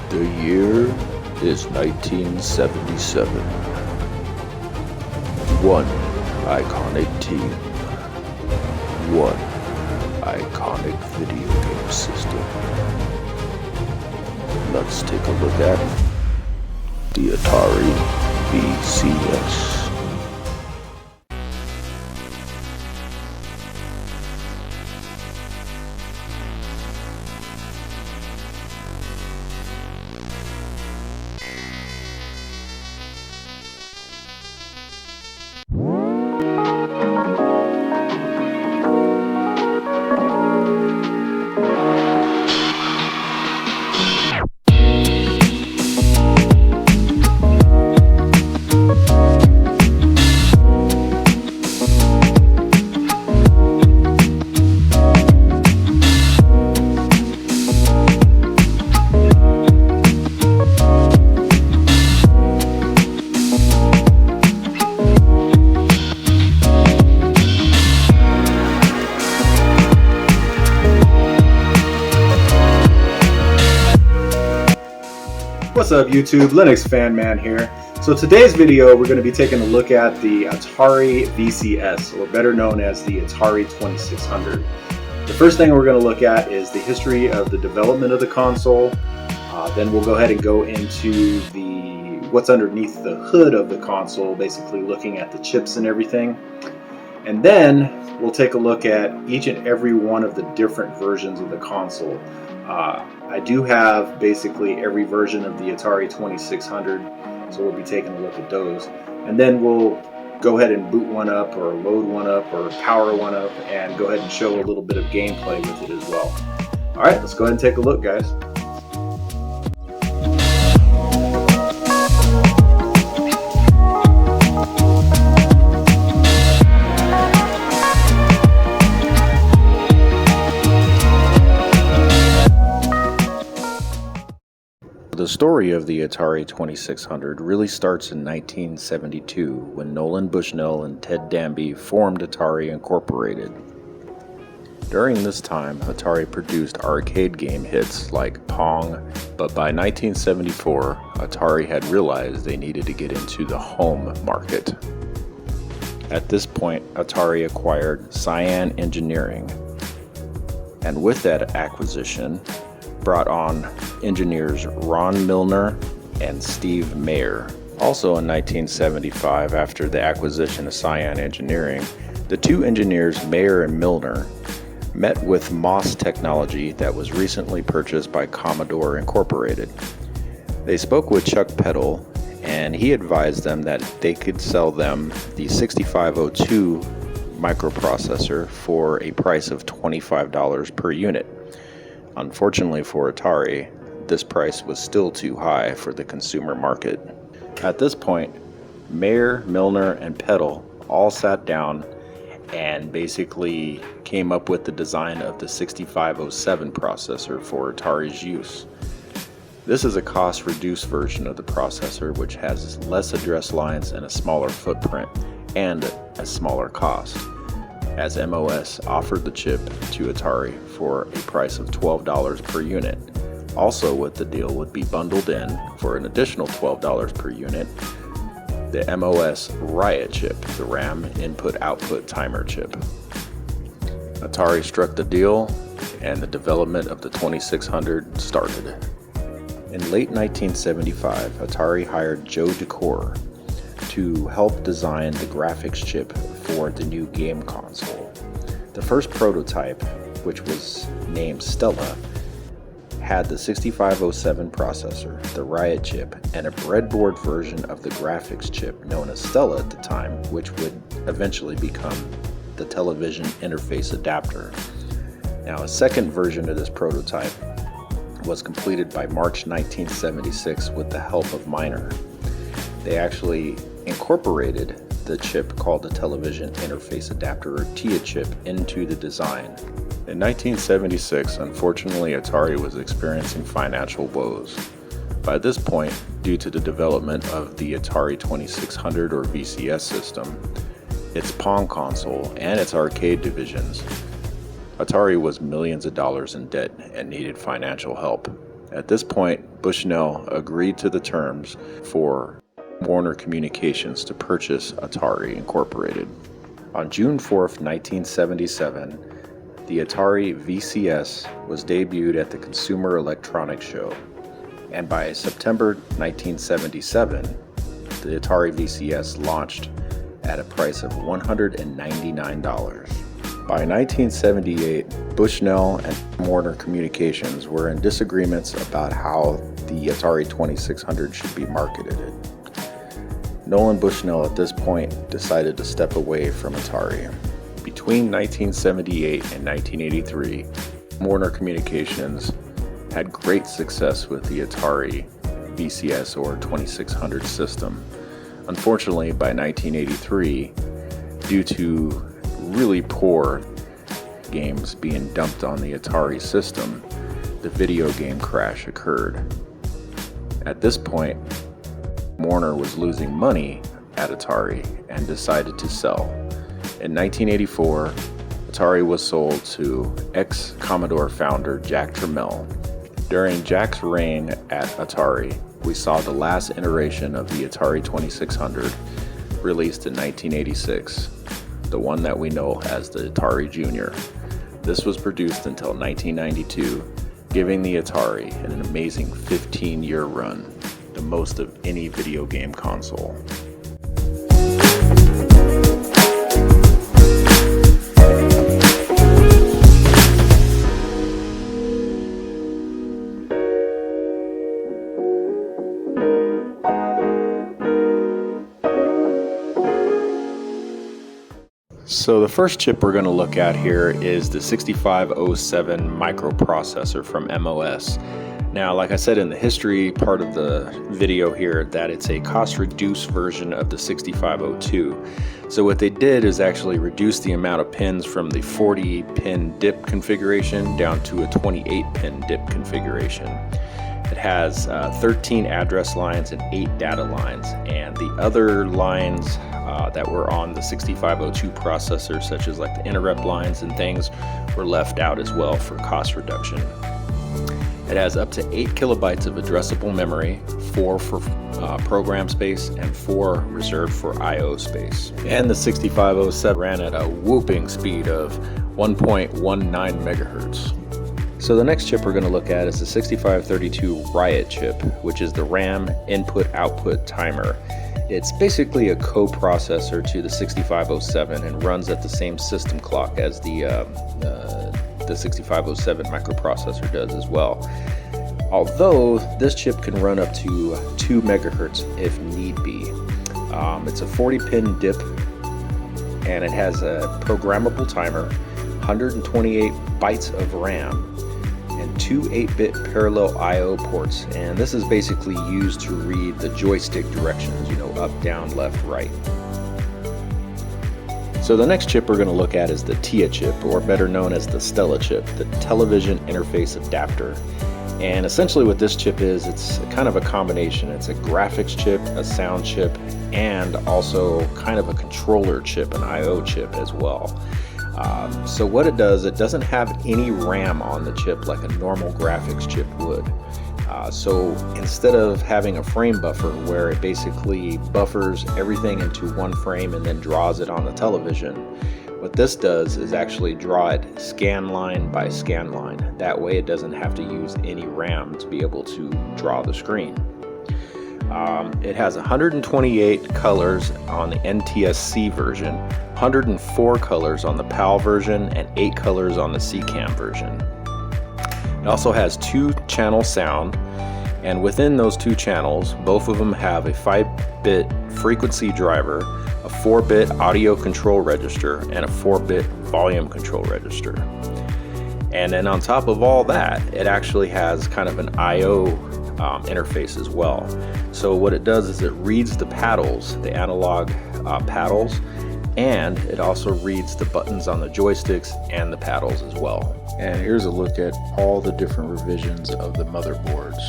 The year is 1977. One iconic team. One iconic video game system. Let's take a look at the Atari VCS. What's up YouTube, Linux Fan Man here. So today's video we're going to be taking a look at the Atari VCS, or better known as the Atari 2600. The first thing we're going to look at is the history of the development of the console. Then we'll go ahead and go into what's underneath the hood of the console, basically looking at the chips and everything. And then we'll take a look at each and every one of the different versions of the console. I do have basically every version of the Atari 2600, so we'll be taking a look at those. And then we'll go ahead and boot one up, or load one up, or power one up, and go ahead and show a little bit of gameplay with it as well. Alright, let's go ahead and take a look, guys. The story of the Atari 2600 really starts in 1972 when Nolan Bushnell and Ted Danby formed Atari Incorporated. During this time, Atari produced arcade game hits like Pong, but by 1974, Atari had realized they needed to get into the home market. At this point, Atari acquired Cyan Engineering, and with that acquisition, brought on engineers Ron Milner and Steve Mayer. Also in 1975, after the acquisition of Cyan Engineering, the two engineers Mayer and Milner met with MOS technology that was recently purchased by Commodore Incorporated. They spoke with Chuck Peddle, and he advised them that they could sell them the 6502 microprocessor for a price of $25 per unit. Unfortunately for Atari, this price was still too high for the consumer market. At this point, Mayer, Milner, and Peddle all sat down and basically came up with the design of the 6507 processor for Atari's use. This is a cost-reduced version of the processor which has less address lines and a smaller footprint and a smaller cost, as MOS offered the chip to Atari for a price of $12 per unit. Also with the deal would be bundled in for an additional $12 per unit, the MOS Riot chip, the RAM input-output timer chip. Atari struck the deal and the development of the 2600 started. In late 1975, Atari hired Joe Decore to help design the graphics chip for the new game console. The first prototype, which was named Stella, had the 6507 processor, the Riot chip, and a breadboard version of the graphics chip known as Stella at the time, which would eventually become the television interface adapter. Now, a second version of this prototype was completed by March 1976 with the help of Miner. They actually incorporated the chip called the television interface adapter, or TIA chip, into the design. In 1976, unfortunately, Atari was experiencing financial woes. By this point, due to the development of the Atari 2600 or VCS system, its Pong console, and its arcade divisions, Atari was millions of dollars in debt and needed financial help. At this point, Bushnell agreed to the terms for Warner Communications to purchase Atari Incorporated. On June 4th, 1977, the Atari VCS was debuted at the Consumer Electronics Show, and by September 1977, the Atari VCS launched at a price of $199. By 1978, Bushnell and Warner Communications were in disagreements about how the Atari 2600 should be marketed. Nolan Bushnell at this point decided to step away from Atari. Between 1978 and 1983, Warner Communications had great success with the Atari VCS or 2600 system. Unfortunately, by 1983, due to really poor games being dumped on the Atari system, the video game crash occurred. At this point, Warner was losing money at Atari and decided to sell. In 1984, Atari was sold to ex-Commodore founder Jack Tramiel. During Jack's reign at Atari, we saw the last iteration of the Atari 2600 released in 1986, the one that we know as the Atari Jr. This was produced until 1992, giving the Atari an amazing 15-year run, the most of any video game console. So the first chip we're going to look at here is the 6507 microprocessor from MOS. Now, like I said in the history part of the video here, that it's a cost-reduced version of the 6502. So what they did is actually reduce the amount of pins from the 40-pin DIP configuration down to a 28-pin DIP configuration. It has 13 address lines and 8 data lines, and the other lines that were on the 6502 processor, such as like the interrupt lines and things, were left out as well for cost reduction. It has up to 8 kilobytes of addressable memory, 4 for program space and 4 reserved for I/O space. And the 6507 ran at a whooping speed of 1.19 megahertz. So the next chip we're going to look at is the 6532 Riot chip, which is the RAM input-output timer. It's basically a co-processor to the 6507 and runs at the same system clock as the 6507 microprocessor does as well. Although this chip can run up to 2 megahertz if need be. It's a 40-pin DIP, and it has a programmable timer, 128 bytes of RAM, and 2 8-bit parallel I/O ports, and this is basically used to read the joystick directions, up, down, left, right. So the next chip we're going to look at is the TIA chip, or better known as the Stella chip, the television interface adapter. And essentially what this chip is, it's kind of a combination. It's a graphics chip, a sound chip, and also kind of a controller chip, an I/O chip as well. So what it does, it doesn't have any RAM on the chip like a normal graphics chip would. So instead of having a frame buffer where it basically buffers everything into one frame and then draws it on the television, what this does is actually draw it scan line by scan line. That way it doesn't have to use any RAM to be able to draw the screen. It has 128 colors on the NTSC version, 104 colors on the PAL version, and 8 colors on the CCAM version. It also has 2-channel sound, and within those 2 channels, both of them have a 5-bit frequency driver, a 4-bit audio control register, and a 4-bit volume control register. And then on top of all that, it actually has kind of an I/O interface as well. So what it does is it reads the paddles, the analog paddles, and it also reads the buttons on the joysticks and the paddles as well. And here's a look at all the different revisions of the motherboards.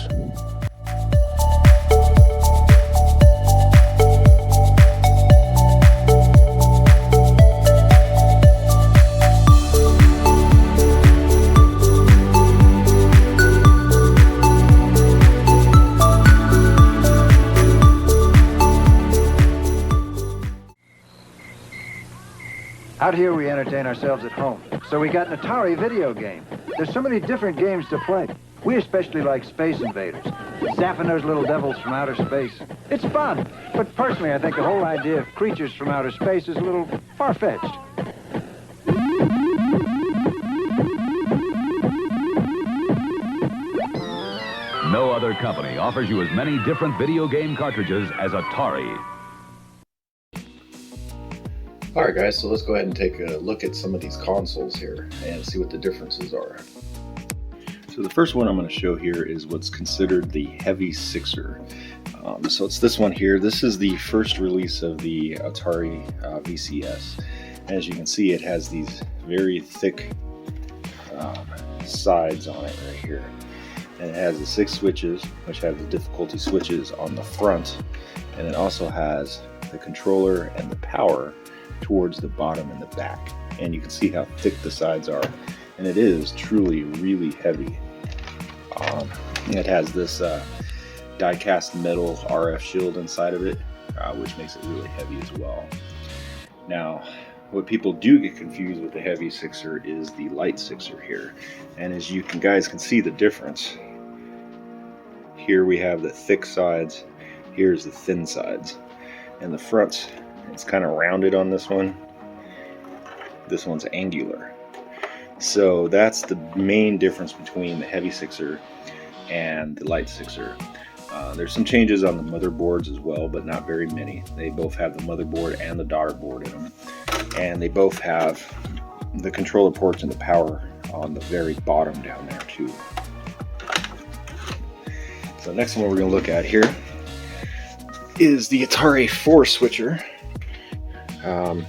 Out here we entertain ourselves at home. So we got an Atari video game. There's so many different games to play. We especially like Space Invaders, zapping those little devils from outer space. It's fun, but personally I think the whole idea of creatures from outer space is a little far-fetched. No other company offers you as many different video game cartridges as Atari. Alright guys, so let's go ahead and take a look at some of these consoles here and see what the differences are. So the first one I'm going to show here is what's considered the Heavy Sixer. So it's this one here. This is the first release of the Atari VCS. As you can see, it has these very thick sides on it right here. And it has the 6 switches, which have the difficulty switches on the front. And it also has the controller and the power towards the bottom and the back. And you can see how thick the sides are. And it is truly really heavy. It has this die-cast metal RF shield inside of it, which makes it really heavy as well. Now, what people do get confused with the Heavy Sixer is the Light Sixer here. And as you guys can see the difference, here we have the thick sides, here's the thin sides. And the front, it's kind of rounded on this one. This one's angular. So that's the main difference between the Heavy Sixer and the Light Sixer. There's some changes on the motherboards as well, but not very many. They both have the motherboard and the daughter board in them. And they both have the controller ports and the power on the very bottom down there too. So the next one we're going to look at here is the Atari 4-switcher.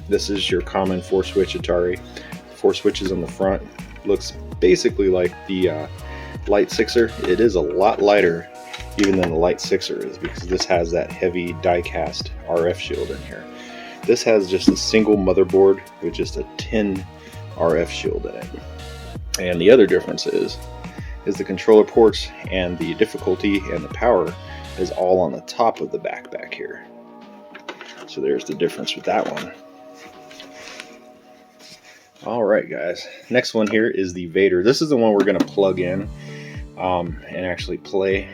This is your common 4-switch Atari. 4 switches on the front. Looks basically like the Light Sixer. It is a lot lighter even than the Light Sixer is, because this has that heavy die-cast RF shield in here. This has just a single motherboard with just a tin RF shield in it. And the other difference is the controller ports and the difficulty and the power is all on the top of the back here. So there's the difference with that one. Alright guys, next one here is the Vader. This is the one we're going to plug in and actually play.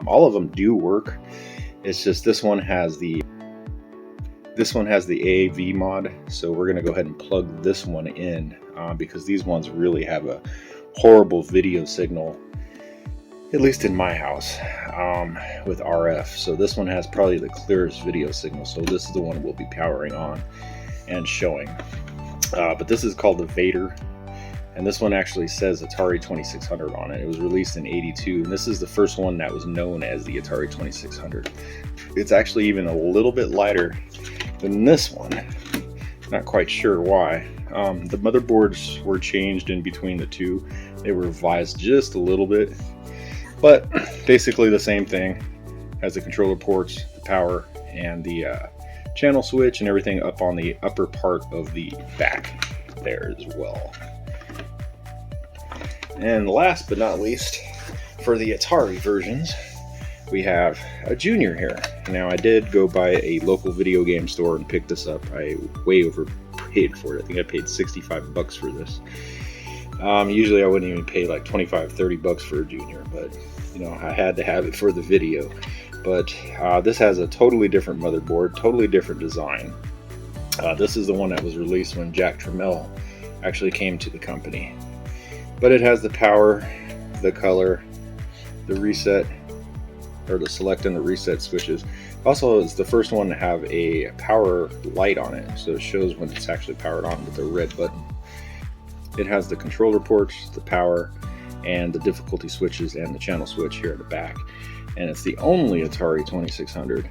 All of them do work. It's just this one has the AAV mod, so we're going to go ahead and plug this one in because these ones really have a horrible video signal, at least in my house, with RF. So this one has probably the clearest video signal, so this is the one we'll be powering on and showing. But this is called the Vader, and this one actually says Atari 2600 on it. It was released in '82, and this is the first one that was known as the Atari 2600. It's actually even a little bit lighter than this one. Not quite sure why. The motherboards were changed in between the two. They were revised just a little bit, but basically the same thing. Has the controller ports, the power, and the channel switch and everything up on the upper part of the back there as well. And last but not least, for the Atari versions, we have a Junior here. Now, I did go by a local video game store and pick this up. I way overpaid for it. I think I paid 65 bucks for this. Usually I wouldn't even pay like 25, 30 bucks for a Junior, but you know, I had to have it for the video. But this has a totally different motherboard, totally different design. This is the one that was released when Jack Tramiel actually came to the company. But it has the power, the color, the reset, or the select and the reset switches. Also, it's the first one to have a power light on it, so it shows when it's actually powered on with the red button. It has the controller ports, the power, and the difficulty switches and the channel switch here at the back. And it's the only Atari 2600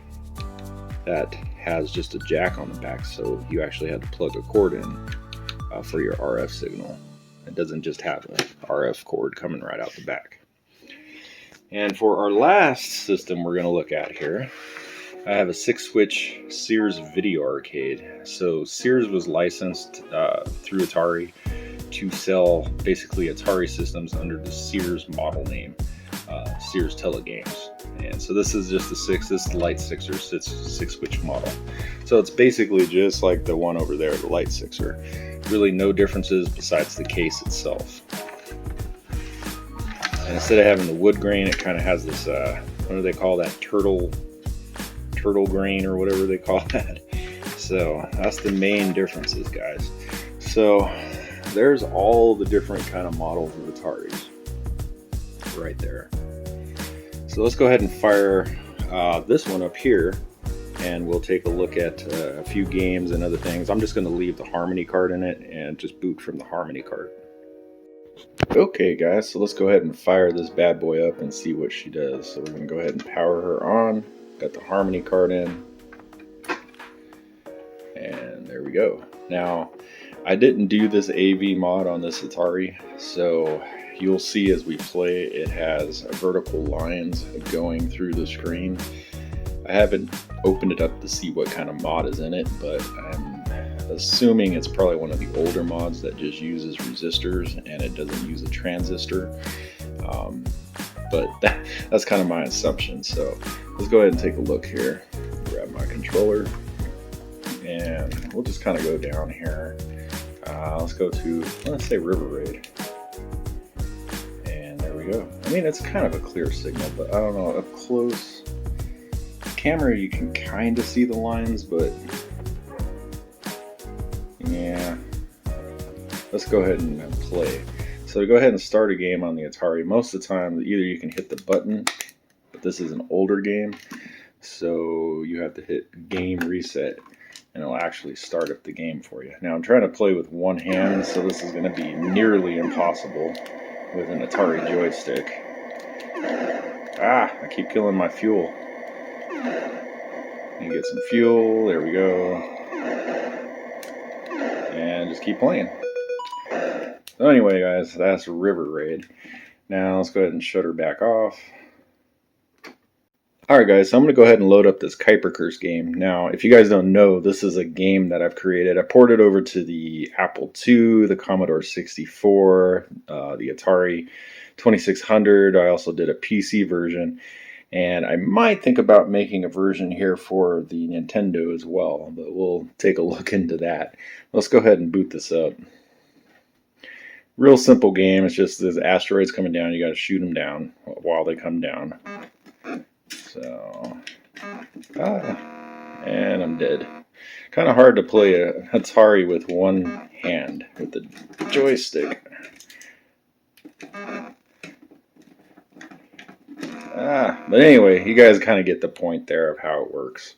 that has just a jack on the back, so you actually had to plug a cord in for your RF signal. It doesn't just have an RF cord coming right out the back. And for our last system we're going to look at here, I have a 6-switch Sears Video Arcade. So Sears was licensed through Atari to sell basically Atari systems under the Sears model name. Sears Telegames. And so this is just this is the Light Sixer, six switch model. So it's basically just like the one over there, the Light Sixer. Really no differences besides the case itself. And instead of having the wood grain, it kind of has this, what do they call that, turtle grain or whatever they call that. So that's the main differences, guys. So there's all the different kind of models of Ataris right there. So let's go ahead and fire this one up here, and we'll take a look at a few games and other things. I'm just going to leave the Harmony card in it and just boot from the Harmony card. Okay guys, so let's go ahead and fire this bad boy up and see what she does. So we're going to go ahead and power her on. Got the Harmony card in. And there we go. Now, I didn't do this AV mod on this Atari, so you'll see as we play it has vertical lines going through the screen. I haven't opened it up to see what kind of mod is in it, but I'm assuming it's probably one of the older mods that just uses resistors and it doesn't use a transistor. But that's kind of my assumption. So let's go ahead and take a look here. Grab my controller and we'll just kind of go down here. Let's go to, let's say River Raid. And there we go. I mean, it's kind of a clear signal, but I don't know, up close camera you can kind of see the lines, but yeah. Let's go ahead and play. So to go ahead and start a game on the Atari, most of the time either you can hit the button, but this is an older game, so you have to hit game reset and it'll actually start up the game for you. Now I'm trying to play with one hand, so this is going to be nearly impossible with an Atari joystick. I keep killing my fuel. And get some fuel, there we go. And just keep playing. So anyway guys, that's River Raid. Now let's go ahead and shut her back off. Alright guys, so I'm going to go ahead and load up this Kuiper Curse game. Now, if you guys don't know, this is a game that I've created. I ported over to the Apple II, the Commodore 64, the Atari 2600. I also did a PC version. And I might think about making a version here for the Nintendo as well, but we'll take a look into that. Let's go ahead and boot this up. Real simple game. It's just there's asteroids coming down. You got to shoot them down while they come down. So, and I'm dead. Kind of hard to play a Atari with one hand with the joystick. But anyway, you guys kind of get the point there of how it works.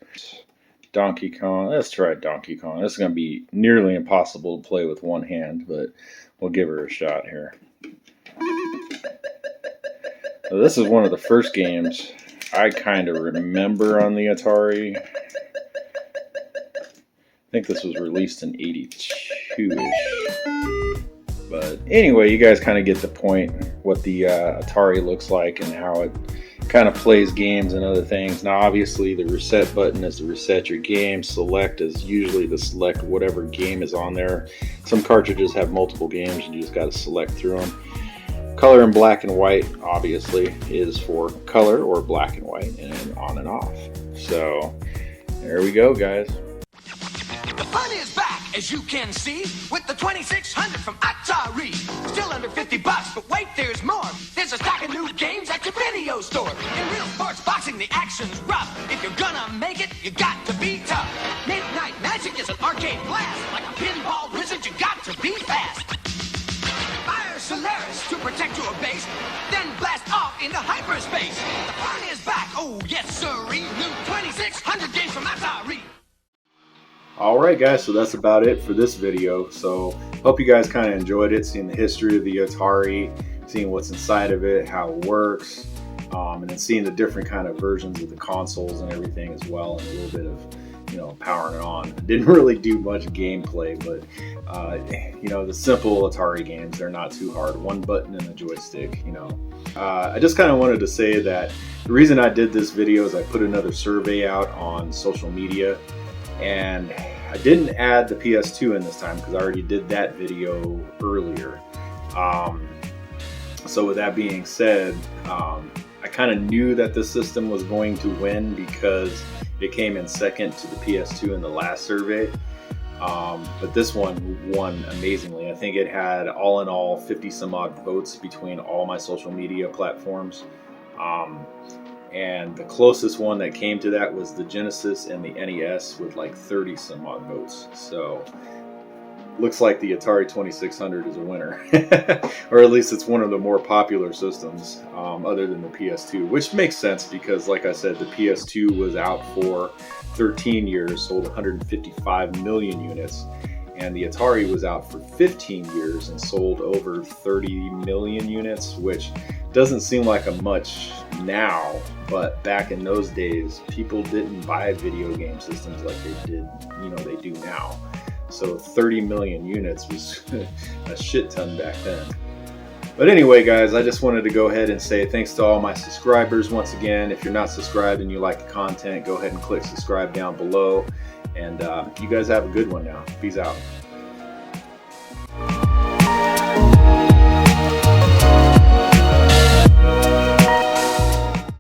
Donkey Kong. Let's try Donkey Kong. This is going to be nearly impossible to play with one hand, but we'll give her a shot here. So this is one of the first games I kind of remember on the Atari. I think this was released in 82-ish. But anyway, you guys kind of get the point, what the Atari looks like and how it kind of plays games and other things. Now obviously the reset button is to reset your game. Select is usually to select whatever game is on there. Some cartridges have multiple games and you just got to select through them. Color in black and white obviously is for color or black and white, and on and off. So there we go guys. The fun is back, as you can see, with the 2600 from Atari. Still under $50, but wait, there's more. There's a stack of new games at your video store. In real sports boxing, the action's rough. If you're gonna make it, you got to be tough. Midnight Magic is an arcade blast. Like a pinball wizard, you got to be fast. Fire Solaris to protect your base, then blast off into hyperspace. The fun is back, oh yes sirree. New 2600 games from Atari. Alright guys, so that's about it for this video. So hope you guys kind of enjoyed it, seeing the history of the Atari, seeing what's inside of it, how it works, and then seeing the different kind of versions of the consoles and everything as well, and a little bit of, powering it on. I didn't really do much gameplay, but the simple Atari games, they're not too hard. One button and a joystick, I just kind of wanted to say that the reason I did this video is I put another survey out on social media, and I didn't add the PS2 in this time because I already did that video earlier. So with that being said, I I kind of knew that this system was going to win because it came in second to the PS2 in the last survey. But this one won amazingly. I think it had all in all 50 some odd votes between all my social media platforms. And the closest one that came to that was the Genesis and the NES with like 30 some odd votes. So looks like the Atari 2600 is a winner, or at least it's one of the more popular systems other than the PS2, which makes sense because, like I said, the PS2 was out for 13 years, sold 155 million units, and the Atari was out for 15 years and sold over 30 million units, which doesn't seem like a much now, but back in those days, people didn't buy video game systems like they do now. So 30 million units was a shit ton back then. But anyway, guys, I just wanted to go ahead and say thanks to all my subscribers once again. If you're not subscribed and you like the content, go ahead and click subscribe down below. And you guys have a good one now. Peace out.